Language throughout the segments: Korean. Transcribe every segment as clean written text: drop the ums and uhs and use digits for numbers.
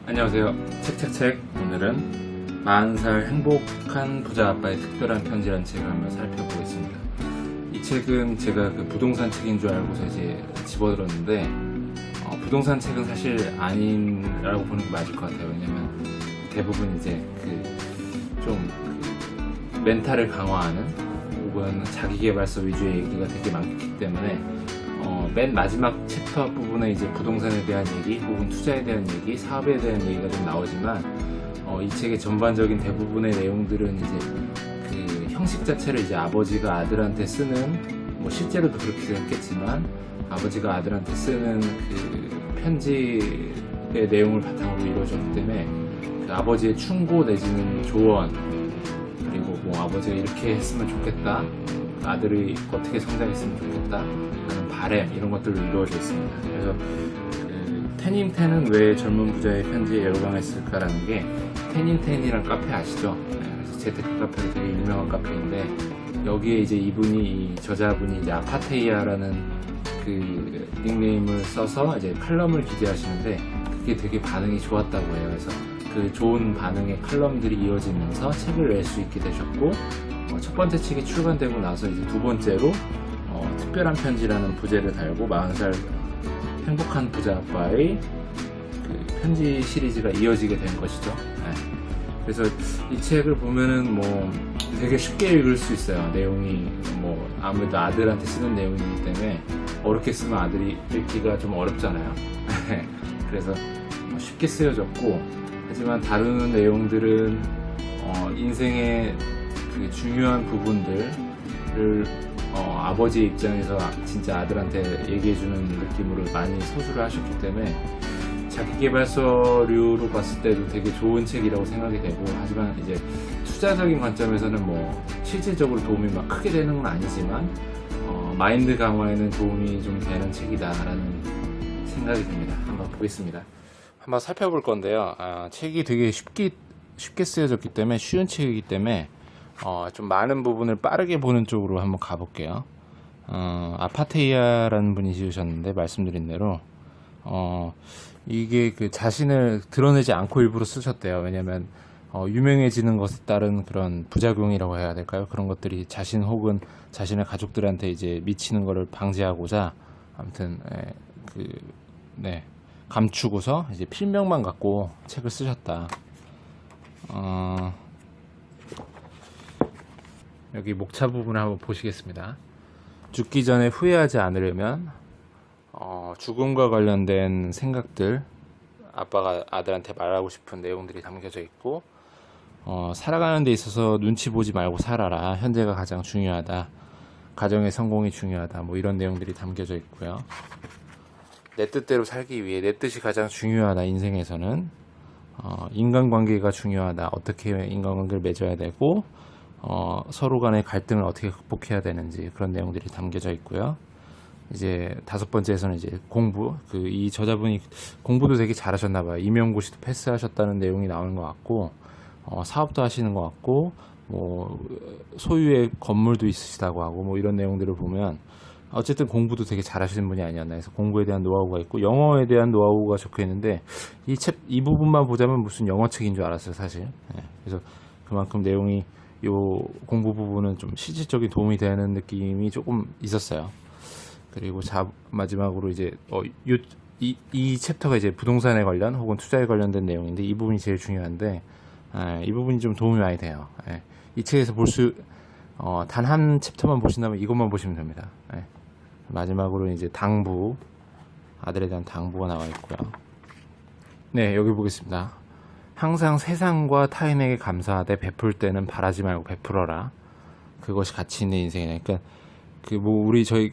안녕하세요. 책책책. 오늘은 40살 행복한 부자 아빠의 특별한 편지라는 책을 한번 살펴보겠습니다. 이 책은 제가 그 부동산 책인 줄 알고서 이제 집어들었는데 부동산 책은 사실 아닌라고 보는 게 맞을 것 같아요. 왜냐면 대부분 이제 좀 멘탈을 강화하는 혹은 자기계발서 위주의 얘기가 되게 많기 때문에 맨 마지막 챕터 부분에 이제 부동산에 대한 얘기 혹은 투자에 대한 얘기, 사업에 대한 얘기가 좀 나오지만 이 책의 전반적인 대부분의 내용들은 이제 그 형식 자체를 이제 아버지가 아들한테 쓰는 실제로도 그렇게 했겠지만 아버지가 아들한테 쓰는 그 편지의 내용을 바탕으로 이루어졌기 때문에 그 아버지의 충고 내지는 조언 그리고 아버지가 이렇게 했으면 좋겠다, 아들이 어떻게 성장했으면 좋겠다 하는 바람 이런 것들로 이루어져 있습니다. 그래서 텐인텐은 왜 젊은 부자의 편지에 열광했을까라는 게 텐인텐이란 카페 아시죠? 그래서 재테크 카페가 되게 유명한 카페인데 여기에 이제 이 저자분이 이제 아파테이아라는 그 닉네임을 써서 이제 칼럼을 기재하시는데 그게 되게 반응이 좋았다고 해요. 그래서 그 좋은 반응의 칼럼들이 이어지면서 책을 낼 수 있게 되셨고 첫 번째 책이 출간되고 나서 이제 두 번째로 특별한 편지라는 부제를 달고 40살 행복한 부자 아빠의 그 편지 시리즈가 이어지게 된 것이죠. 네. 그래서 이 책을 보면은 되게 쉽게 읽을 수 있어요. 내용이 아무래도 아들한테 쓰는 내용이기 때문에 어렵게 쓰면 아들이 읽기가 좀 어렵잖아요. 그래서 쉽게 쓰여졌고 하지만 다루는 내용들은 인생의 그 중요한 부분들을 아버지 입장에서 진짜 아들한테 얘기해주는 느낌으로 많이 서술을 하셨기 때문에 자기계발서류로 봤을 때도 되게 좋은 책이라고 생각이 되고, 하지만 이제 투자적인 관점에서는 실질적으로 도움이 막 크게 되는 건 아니지만 마인드 강화에는 도움이 좀 되는 책이다라는 생각이 듭니다. 한번 보겠습니다. 한번 살펴볼 건데요. 책이 되게 쉽게 쓰여졌기 때문에 쉬운 책이기 때문에 좀 많은 부분을 빠르게 보는 쪽으로 한번 가볼게요. 아파테이아라는 분이 지으셨는데 말씀드린 대로 이게 그 자신을 드러내지 않고 일부러 쓰셨대요. 왜냐면 유명해지는 것에 따른 그런 부작용이라고 해야 될까요? 그런 것들이 자신 혹은 자신의 가족들한테 이제 미치는 것을 방지하고자 아무튼 감추고서 이제 필명만 갖고 책을 쓰셨다. 여기 목차 부분을 한번 보시겠습니다. 죽기 전에 후회하지 않으려면 죽음과 관련된 생각들, 아빠가 아들한테 말하고 싶은 내용들이 담겨져 있고, 살아가는 데 있어서 눈치 보지 말고 살아라, 현재가 가장 중요하다, 가정의 성공이 중요하다, 이런 내용들이 담겨져 있고요. 내 뜻대로 살기 위해 내 뜻이 가장 중요하다, 인생에서는 인간관계가 중요하다, 어떻게 인간관계를 맺어야 되고 서로 간의 갈등을 어떻게 극복해야 되는지 그런 내용들이 담겨져 있고요. 이제 다섯 번째에서는 이제 공부, 이 저자분이 공부도 되게 잘하셨나봐요. 임용고시도 패스하셨다는 내용이 나오는 것 같고, 사업도 하시는 것 같고, 소유의 건물도 있으시다고 하고, 이런 내용들을 보면 어쨌든 공부도 되게 잘하시는 분이 아니었나 해서 공부에 대한 노하우가 있고, 영어에 대한 노하우가 적혀 있는데 이 부분만 보자면 무슨 영어책인 줄 알았어요, 사실. 그래서 그만큼 내용이 요 공부 부분은 좀 실질적인 도움이 되는 느낌이 조금 있었어요. 그리고 마지막으로 이제 이 챕터가 이제 부동산에 관련 혹은 투자에 관련된 내용인데 이 부분이 제일 중요한데 이 부분이 좀 도움이 많이 돼요. 이 책에서 단 한 챕터만 보신다면 이것만 보시면 됩니다. 마지막으로 이제 당부, 아들에 대한 당부가 나와 있고요. 네, 여기 보겠습니다. 항상 세상과 타인에게 감사하되 베풀 때는 바라지 말고 베풀어라. 그것이 가치 있는 인생이다. 그러니까 저희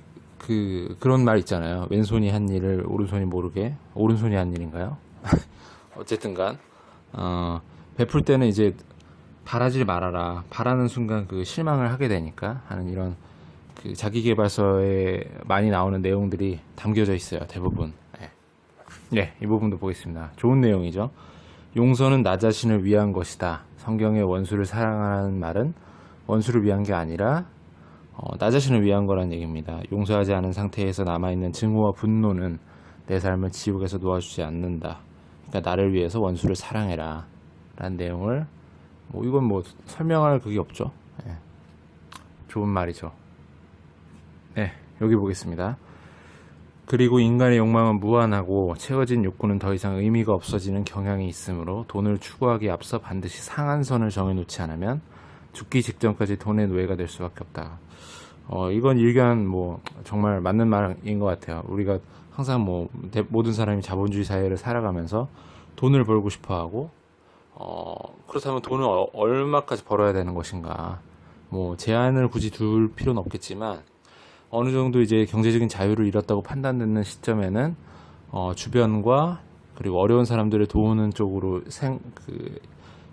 그런 말 있잖아요. 왼손이 한 일을 오른손이 모르게. 오른손이 한 일인가요? 어쨌든간 베풀 때는 이제 바라지 말아라. 바라는 순간 실망을 하게 되니까 하는 이런 자기계발서에 많이 나오는 내용들이 담겨져 있어요. 대부분. 네, 이 부분도 보겠습니다. 좋은 내용이죠. 용서는 나 자신을 위한 것이다. 성경의 원수를 사랑하라는 말은 원수를 위한 게 아니라 나 자신을 위한 거란 얘기입니다. 용서하지 않은 상태에서 남아있는 증오와 분노는 내 삶을 지옥에서 놓아주지 않는다. 그러니까 나를 위해서 원수를 사랑해라 라는 내용을, 뭐 이건 뭐 설명할 그게 없죠. 예. 좋은 말이죠. 네, 여기 보겠습니다. 그리고 인간의 욕망은 무한하고 채워진 욕구는 더 이상 의미가 없어지는 경향이 있으므로 돈을 추구하기에 앞서 반드시 상한선을 정해놓지 않으면 죽기 직전까지 돈의 노예가 될 수밖에 없다. 이건 일견 뭐 정말 맞는 말인 것 같아요. 우리가 항상 뭐 모든 사람이 자본주의 사회를 살아가면서 돈을 벌고 싶어하고, 그렇다면 돈을 얼마까지 벌어야 되는 것인가, 뭐 제한을 굳이 둘 필요는 없겠지만 어느 정도 이제 경제적인 자유를 잃었다고 판단되는 시점에는 주변과 그리고 어려운 사람들을 도우는 쪽으로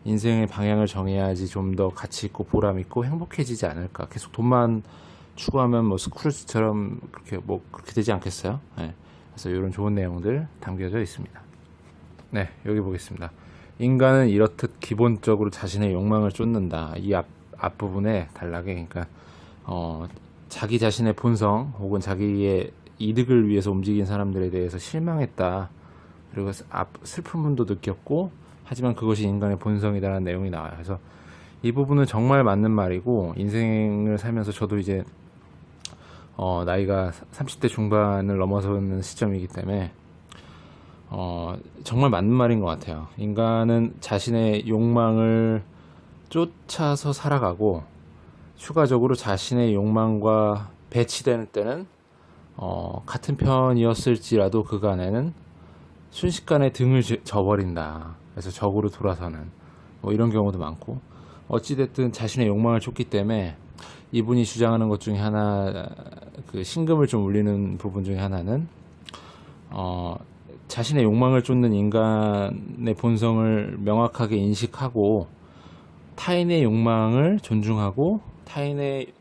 인생의 방향을 정해야지 좀 더 가치 있고 보람 있고 행복해지지 않을까. 계속 돈만 추구하면 뭐 스크루지처럼 그렇게 되지 않겠어요? 네. 그래서 이런 좋은 내용들 담겨져 있습니다. 네, 여기 보겠습니다. 인간은 이렇듯 기본적으로 자신의 욕망을 쫓는다. 이 앞부분에 단락에, 그러니까 자기 자신의 본성 혹은 자기의 이득을 위해서 움직인 사람들에 대해서 실망했다. 그리고 슬픔도 느꼈고, 하지만 그것이 인간의 본성이다라는 내용이 나와요. 그래서 이 부분은 정말 맞는 말이고, 인생을 살면서 저도 이제 나이가 30대 중반을 넘어서는 시점이기 때문에 정말 맞는 말인 것 같아요. 인간은 자신의 욕망을 쫓아서 살아가고, 추가적으로 자신의 욕망과 배치될 때는 같은 편이었을지라도 그간에는 순식간에 등을 져버린다. 그래서 적으로 돌아서는 뭐 이런 경우도 많고, 어찌됐든 자신의 욕망을 쫓기 때문에 이분이 주장하는 것 중에 하나, 그 신금을 좀 울리는 부분 중에 하나는 자신의 욕망을 쫓는 인간의 본성을 명확하게 인식하고 타인의 욕망을 존중하고 타인의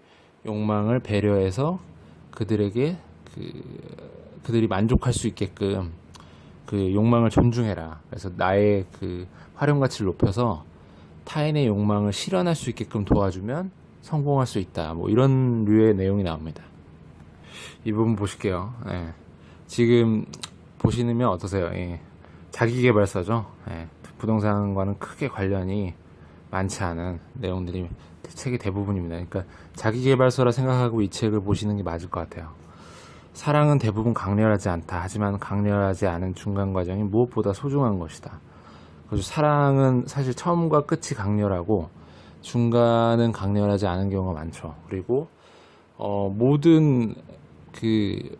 욕망을 배려해서 그들에게 그들이 만족할 수 있게끔 그 욕망을 존중해라. 그래서 나의 그 활용 가치를 높여서 타인의 욕망을 실현할 수 있게끔 도와주면 성공할 수 있다. 뭐 이런 류의 내용이 나옵니다. 이 부분 보실게요. 예. 지금 보시면 어떠세요? 예. 자기계발서죠. 예. 부동산과는 크게 관련이 많지 않은 내용들이 책의 대부분입니다. 그러니까 자기계발서라 생각하고 이 책을 보시는 게 맞을 것 같아요. 사랑은 대부분 강렬하지 않다. 하지만 강렬하지 않은 중간 과정이 무엇보다 소중한 것이다. 그래서 사랑은 사실 처음과 끝이 강렬하고 중간은 강렬하지 않은 경우가 많죠. 그리고 모든 그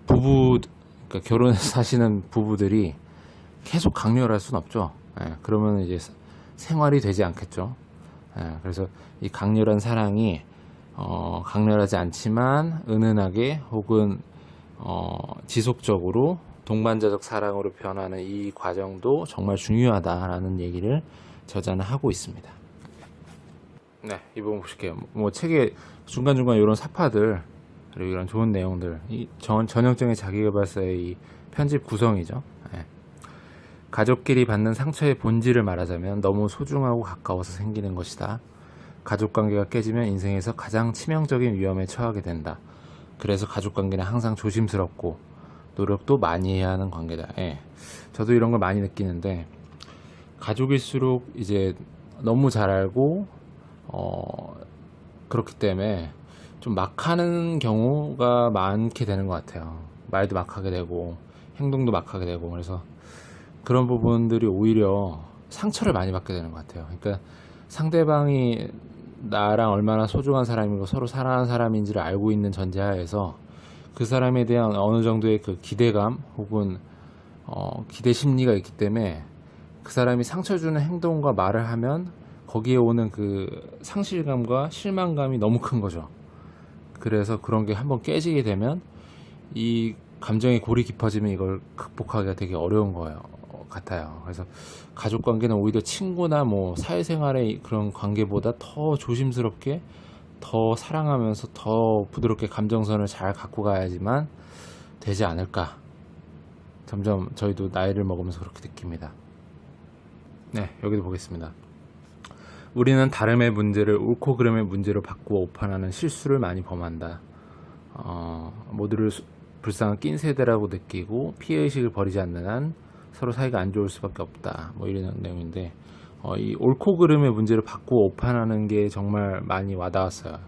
그러니까 결혼해서 사시는 부부들이 계속 강렬할 수는 없죠. 예, 그러면 이제 생활이 되지 않겠죠. 예, 그래서 이 강렬한 사랑이 강렬하지 않지만 은은하게 혹은 지속적으로 동반자적 사랑으로 변하는 이 과정도 정말 중요하다라는 얘기를 저자는 하고 있습니다. 네, 이 부분 보실게요. 뭐 책의 중간중간 이런 사파들 그리고 이런 좋은 내용들, 이 전형적인 자기계발서의 이 편집 구성이죠. 네. 가족끼리 받는 상처의 본질을 말하자면 너무 소중하고 가까워서 생기는 것이다. 가족관계가 깨지면 인생에서 가장 치명적인 위험에 처하게 된다. 그래서 가족관계는 항상 조심스럽고 노력도 많이 해야 하는 관계다. 예. 저도 이런 걸 많이 느끼는데, 가족일수록 이제 너무 잘 알고 그렇기 때문에 좀 막 하는 경우가 많게 되는 것 같아요. 말도 막 하게 되고 행동도 막 하게 되고, 그래서 그런 부분들이 오히려 상처를 많이 받게 되는 것 같아요. 그러니까 상대방이 나랑 얼마나 소중한 사람이고 서로 사랑하는 사람인지를 알고 있는 전제하에서 그 사람에 대한 어느 정도의 그 기대감 혹은 기대 심리가 있기 때문에 그 사람이 상처 주는 행동과 말을 하면 거기에 오는 그 상실감과 실망감이 너무 큰 거죠. 그래서 그런 게 한번 깨지게 되면 이 감정의 골이 깊어지면 이걸 극복하기가 되게 어려운 거예요. 같아요. 그래서 가족 관계는 오히려 친구나 뭐 사회생활의 그런 관계보다 더 조심스럽게, 더 사랑하면서 더 부드럽게 감정선을 잘 갖고 가야지만 되지 않을까. 점점 저희도 나이를 먹으면서 그렇게 느낍니다. 네, 여기도 보겠습니다. 우리는 다름의 문제를 옳고 그름의 문제로 바꾸어 오판하는 실수를 많이 범한다. 모두를 불쌍한 낀 세대라고 느끼고 피해의식을 버리지 않는 한 서로 사이가 안 좋을 수밖에 없다. 뭐 이런 내용인데 이 옳고 그름의 문제를 받고 오판하는 게 정말 많이 와닿았어요.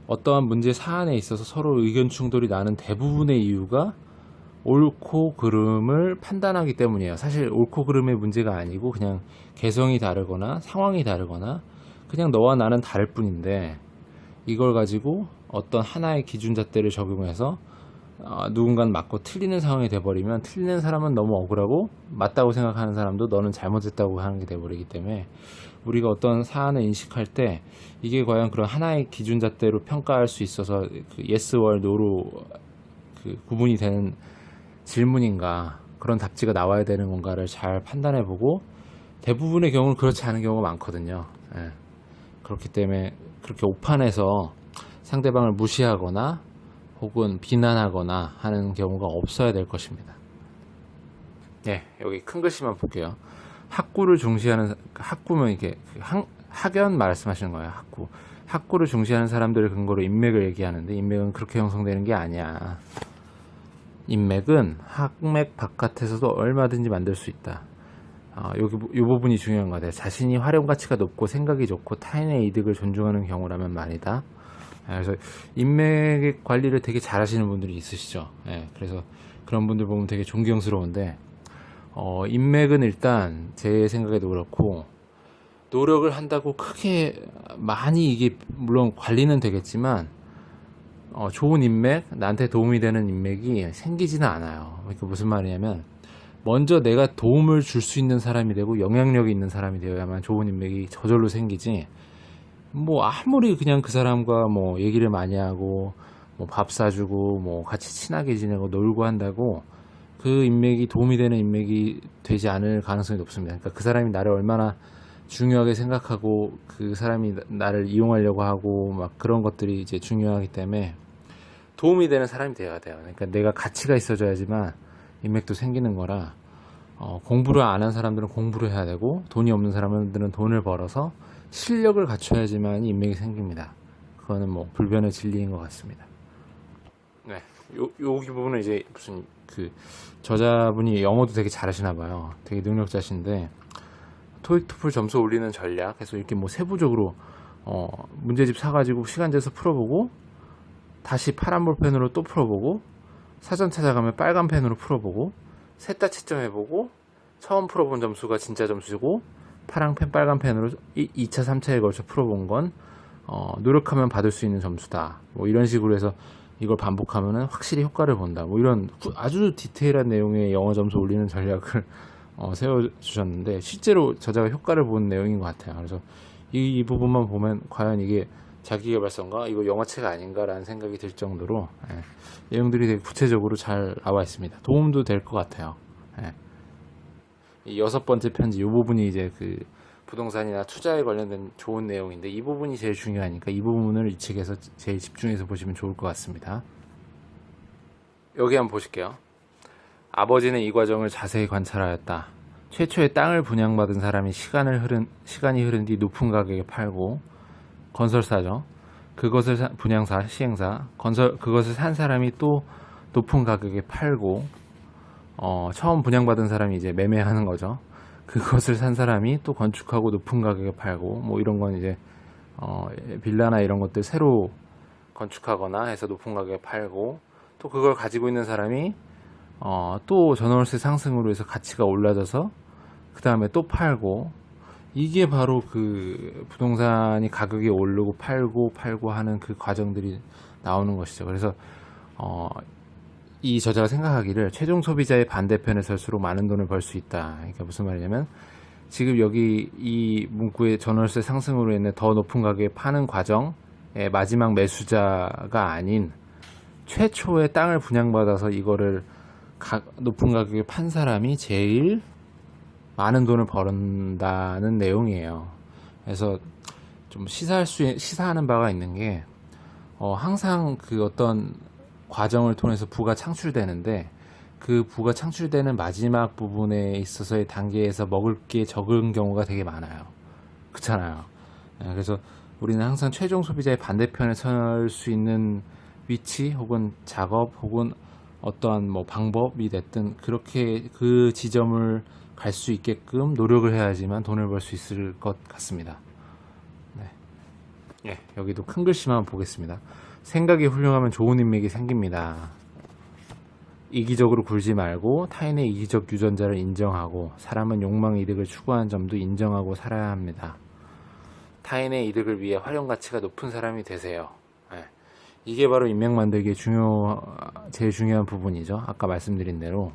어떠한 문제 사안에 있어서 서로 의견 충돌이 나는 대부분의 이유가 옳고 그름을 판단하기 때문이에요. 사실 옳고 그름의 문제가 아니고 그냥 개성이 다르거나 상황이 다르거나 그냥 너와 나는 다를 뿐인데, 이걸 가지고 어떤 하나의 기준잣대를 적용해서 누군가는 맞고 틀리는 상황이 돼버리면 틀리는 사람은 너무 억울하고 맞다고 생각하는 사람도 너는 잘못했다고 하는 게 돼버리기 때문에, 우리가 어떤 사안을 인식할 때 이게 과연 그런 하나의 기준잣대로 평가할 수 있어서 그 예스와 노로 그 구분이 되는 질문인가, 그런 답지가 나와야 되는 건가를 잘 판단해보고, 대부분의 경우는 그렇지 않은 경우가 많거든요. 예. 그렇기 때문에 그렇게 오판해서 상대방을 무시하거나 혹은 비난하거나 하는 경우가 없어야 될 것입니다. 네, 여기 큰 글씨만 볼게요. 학구를 중시하는, 학구면 이게 학연 말씀하시는 거예요. 학구를 중시하는 사람들을 근거로 인맥을 얘기하는데, 인맥은 그렇게 형성되는 게 아니야. 인맥은 학맥 바깥에서도 얼마든지 만들 수 있다. 이 부분이 중요한 것 같아요. 자신이 활용 가치가 높고 생각이 좋고 타인의 이득을 존중하는 경우라면 말이다. 그래서 인맥 관리를 되게 잘 하시는 분들이 있으시죠. 그래서 그런 분들 보면 되게 존경스러운데, 인맥은 일단 제 생각에도 그렇고, 노력을 한다고 크게 많이 이게 물론 관리는 되겠지만, 좋은 인맥, 나한테 도움이 되는 인맥이 생기지는 않아요. 그러니까 무슨 말이냐면, 먼저 내가 도움을 줄 수 있는 사람이 되고 영향력이 있는 사람이 되어야만 좋은 인맥이 저절로 생기지, 뭐 아무리 그냥 그 사람과 뭐 얘기를 많이 하고 뭐 밥 사주고 뭐 같이 친하게 지내고 놀고 한다고 그 인맥이 도움이 되는 인맥이 되지 않을 가능성이 높습니다. 그러니까 그 사람이 나를 얼마나 중요하게 생각하고 그 사람이 나를 이용하려고 하고 막 그런 것들이 이제 중요하기 때문에 도움이 되는 사람이 되어야 돼요. 그러니까 내가 가치가 있어줘야지만 인맥도 생기는 거라, 공부를 안 한 사람들은 공부를 해야 되고, 돈이 없는 사람들은 돈을 벌어서 실력을 갖춰야지만 인맥이 생깁니다. 그거는 뭐 불변의 진리인 것 같습니다. 네, 여기 부분은 이제 무슨 그 저자분이 영어도 되게 잘하시나 봐요. 되게 능력자신데 토익 토플 점수 올리는 전략 해서 이렇게 뭐 세부적으로 문제집 사가지고 시간 재서 풀어보고, 다시 파란 볼펜으로 또 풀어보고, 사전 찾아가면 빨간 펜으로 풀어보고, 셋 다 채점해보고, 처음 풀어본 점수가 진짜 점수고, 파란 펜 빨간 펜으로 2차 3차에 걸쳐 풀어본 건 노력하면 받을 수 있는 점수다. 뭐 이런 식으로 해서 이걸 반복하면 확실히 효과를 본다. 뭐 이런 아주 디테일한 내용의 영어 점수 올리는 전략을 세워주셨는데, 실제로 저자가 효과를 본 내용인 것 같아요. 그래서 이 부분만 보면 과연 이게 자기계발서인가? 이거 영어책 아닌가라는 생각이 들 정도로 내용들이 되게 구체적으로 잘 나와 있습니다. 도움도 될 것 같아요. 이 6번째 편지, 이 부분이 이제 그 부동산이나 투자에 관련된 좋은 내용인데, 이 부분이 제일 중요하니까 이 부분을 이 책에서 제일 집중해서 보시면 좋을 것 같습니다. 여기 한번 보실게요. 아버지는 이 과정을 자세히 관찰하였다. 최초의 땅을 분양받은 사람이 시간이 흐른 뒤 높은 가격에 팔고, 건설사죠. 그것을 분양사, 시행사, 그것을 산 사람이 또 높은 가격에 팔고, 처음 분양받은 사람이 이제 매매하는 거죠. 그것을 산 사람이 또 건축하고 높은 가격에 팔고, 뭐 이런 건 이제 빌라나 이런 것들 새로 건축하거나 해서 높은 가격에 팔고, 또 그걸 가지고 있는 사람이 또 전월세 상승으로 해서 가치가 올라져서 그 다음에 또 팔고, 이게 바로 그 부동산이 가격이 오르고 팔고 하는 그 과정들이 나오는 것이죠. 그래서 이 저자가 생각하기를 최종 소비자의 반대편에 설수록 많은 돈을 벌 수 있다. 그러니까 무슨 말이냐면, 지금 여기 이 문구의 전월세 상승으로 인해 더 높은 가격에 파는 과정의 마지막 매수자가 아닌 최초의 땅을 분양받아서 이거를 높은 가격에 판 사람이 제일 많은 돈을 벌는다는 내용이에요. 그래서 좀 시사하는 바가 있는 게, 항상 그 어떤 과정을 통해서 부가 창출되는데, 그 부가 창출되는 마지막 부분에 있어서의 단계에서 먹을 게 적은 경우가 되게 많아요. 그렇잖아요. 그래서 우리는 항상 최종 소비자의 반대편에 설 수 있는 위치 혹은 작업 혹은 어떠한 뭐 방법이 됐든 그렇게 그 지점을 갈 수 있게끔 노력을 해야지만 돈을 벌 수 있을 것 같습니다. 네. 예, 여기도 큰 글씨만 보겠습니다. 생각이 훌륭하면 좋은 인맥이 생깁니다. 이기적으로 굴지 말고 타인의 이기적 유전자를 인정하고 사람은 욕망 이득을 추구하는 점도 인정하고 살아야 합니다. 타인의 이득을 위해 활용 가치가 높은 사람이 되세요. 네. 이게 바로 인맥 만들기의 제일 중요한 부분이죠. 아까 말씀드린 대로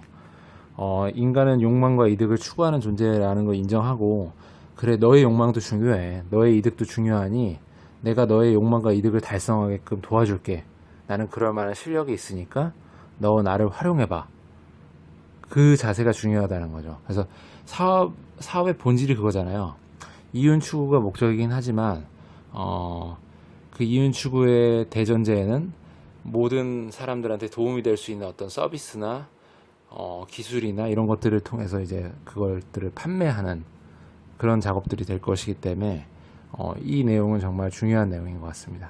인간은 욕망과 이득을 추구하는 존재라는 걸 인정하고, 그래 너의 욕망도 중요해, 너의 이득도 중요하니 내가 너의 욕망과 이득을 달성하게끔 도와줄게, 나는 그럴 만한 실력이 있으니까 너 나를 활용해봐. 그 자세가 중요하다는 거죠. 그래서 사업의 본질이 그거잖아요. 이윤 추구가 목적이긴 하지만 그 이윤 추구의 대전제에는 모든 사람들한테 도움이 될 수 있는 어떤 서비스나 기술이나 이런 것들을 통해서 이제 그것들을 판매하는 그런 작업들이 될 것이기 때문에 이 내용은 정말 중요한 내용인 것 같습니다.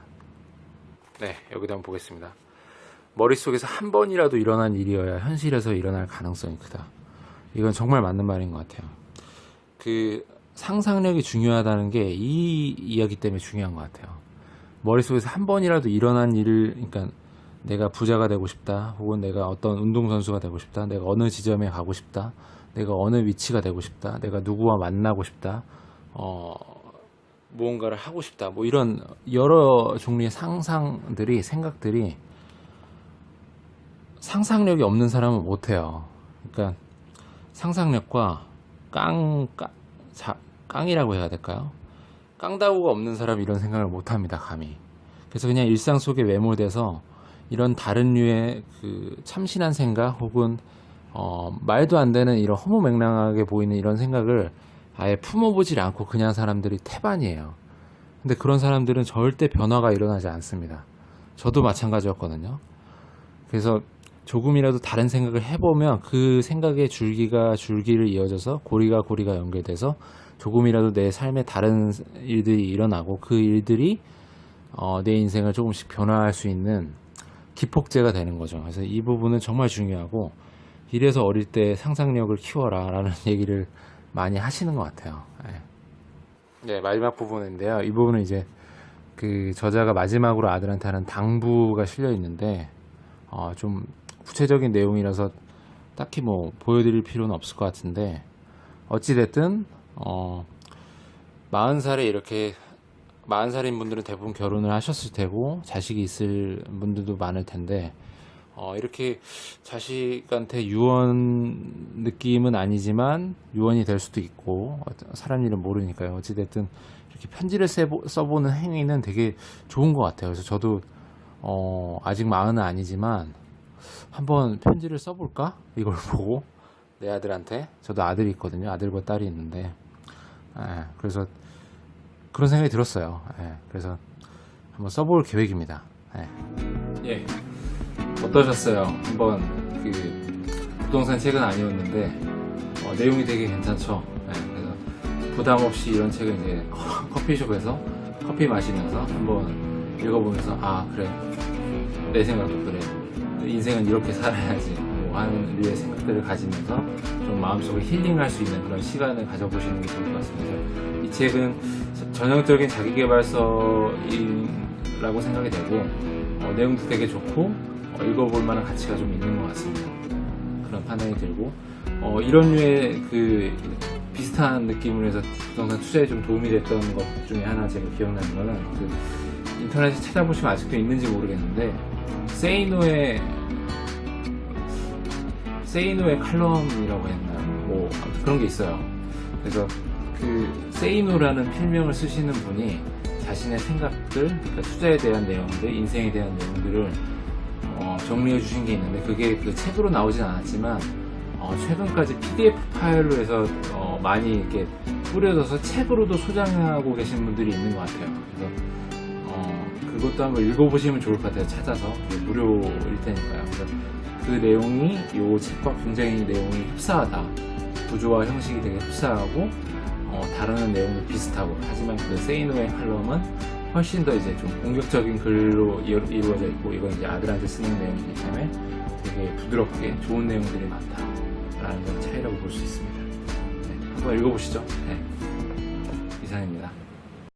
네, 여기도 한번 보겠습니다. 머릿속에서 한 번이라도 일어난 일이어야 현실에서 일어날 가능성이 크다. 이건 정말 맞는 말인 것 같아요. 그 상상력이 중요하다는 게 이 이야기 때문에 중요한 것 같아요. 머릿속에서 한 번이라도 일어난 일을, 그러니까 내가 부자가 되고 싶다, 혹은 내가 어떤 운동선수가 되고 싶다, 내가 어느 지점에 가고 싶다, 내가 어느 위치가 되고 싶다, 내가 누구와 만나고 싶다, 무언가를 하고 싶다, 뭐 이런 여러 종류의 생각들이 상상력이 없는 사람은 못해요. 그러니까 상상력과 깡이라고 해야 될까요? 깡다구가 없는 사람이 이런 생각을 못합니다, 감히. 그래서 그냥 일상 속에 매몰돼서 이런 다른 류의 그 참신한 생각, 혹은 말도 안 되는 이런 허무맹랑하게 보이는 이런 생각을 아예 품어보질 않고 그냥 사람들이 태반이에요. 근데 그런 사람들은 절대 변화가 일어나지 않습니다. 저도 마찬가지였거든요. 그래서 조금이라도 다른 생각을 해보면 그 생각의 줄기를 이어져서 고리가 연결돼서 조금이라도 내 삶에 다른 일들이 일어나고, 그 일들이 내 인생을 조금씩 변화할 수 있는 기폭제가 되는 거죠. 그래서 이 부분은 정말 중요하고, 이래서 어릴 때 상상력을 키워라 라는 얘기를 많이 하시는 것 같아요. 네, 마지막 부분인데요. 이 부분은 이제 그 저자가 마지막으로 아들한테 하는 당부가 실려 있는데 좀 구체적인 내용이라서 딱히 뭐 보여드릴 필요는 없을 것 같은데, 어찌됐든 40살인 분들은 대부분 결혼을 하셨을 테고 자식이 있을 분들도 많을 텐데, 이렇게 자식한테 유언 느낌은 아니지만 유언이 될 수도 있고, 사람 일은 모르니까요. 어찌됐든 이렇게 편지를 써보는 행위는 되게 좋은 것 같아요. 그래서 저도 아직 40은 아니지만 한번 편지를 써볼까? 이걸 보고 내 아들한테, 저도 아들이 있거든요. 아들과 딸이 있는데, 그래서 그런 생각이 들었어요. 그래서 한번 써볼 계획입니다. 예. 어떠셨어요? 한번 그 부동산 책은 아니었는데 내용이 되게 괜찮죠. 그래서 부담 없이 이런 책을 이제 커피숍에서 커피 마시면서 한번 읽어보면서, 그래, 내 생각도 그래, 인생은 이렇게 살아야지 뭐 하는 류의 생각들을 가지면서 좀 마음속에 힐링할 수 있는 그런 시간을 가져보시는 게 좋을 것 같습니다. 이 책은 전형적인 자기계발서라고 생각이 되고, 내용도 되게 좋고 읽어볼 만한 가치가 좀 있는 것 같습니다. 그런 판단이 들고, 이런 류의 그 비슷한 느낌으로 해서 부동산 투자에 좀 도움이 됐던 것 중에 하나 제가 기억나는 거는, 그 인터넷에 찾아보시면 아직도 있는지 모르겠는데, 세이노의 칼럼이라고 했나요? 뭐 아무튼 그런 게 있어요. 그래서 그 세이노라는 필명을 쓰시는 분이 자신의 생각들, 그러니까 투자에 대한 내용들, 인생에 대한 내용들을 정리해 주신 게 있는데, 그게 그 책으로 나오진 않았지만 최근까지 PDF 파일로 해서 많이 이렇게 뿌려져서 책으로도 소장하고 계신 분들이 있는 것 같아요. 그래서 그것도 한번 읽어보시면 좋을 것 같아요. 찾아서. 무료일 테니까요. 그래서 그 내용이 이 책과 굉장히 내용이 흡사하다, 구조와 형식이 되게 흡사하고 다루는 내용도 비슷하고, 하지만 그 세이노의 칼럼은 훨씬 더 이제 좀 공격적인 글로 이루어져 있고, 이건 이제 아들한테 쓰는 내용이기 때문에 되게 부드럽게 좋은 내용들이 많다라는 건 차이라고 볼 수 있습니다. 네, 한번 읽어보시죠. 네, 이상입니다.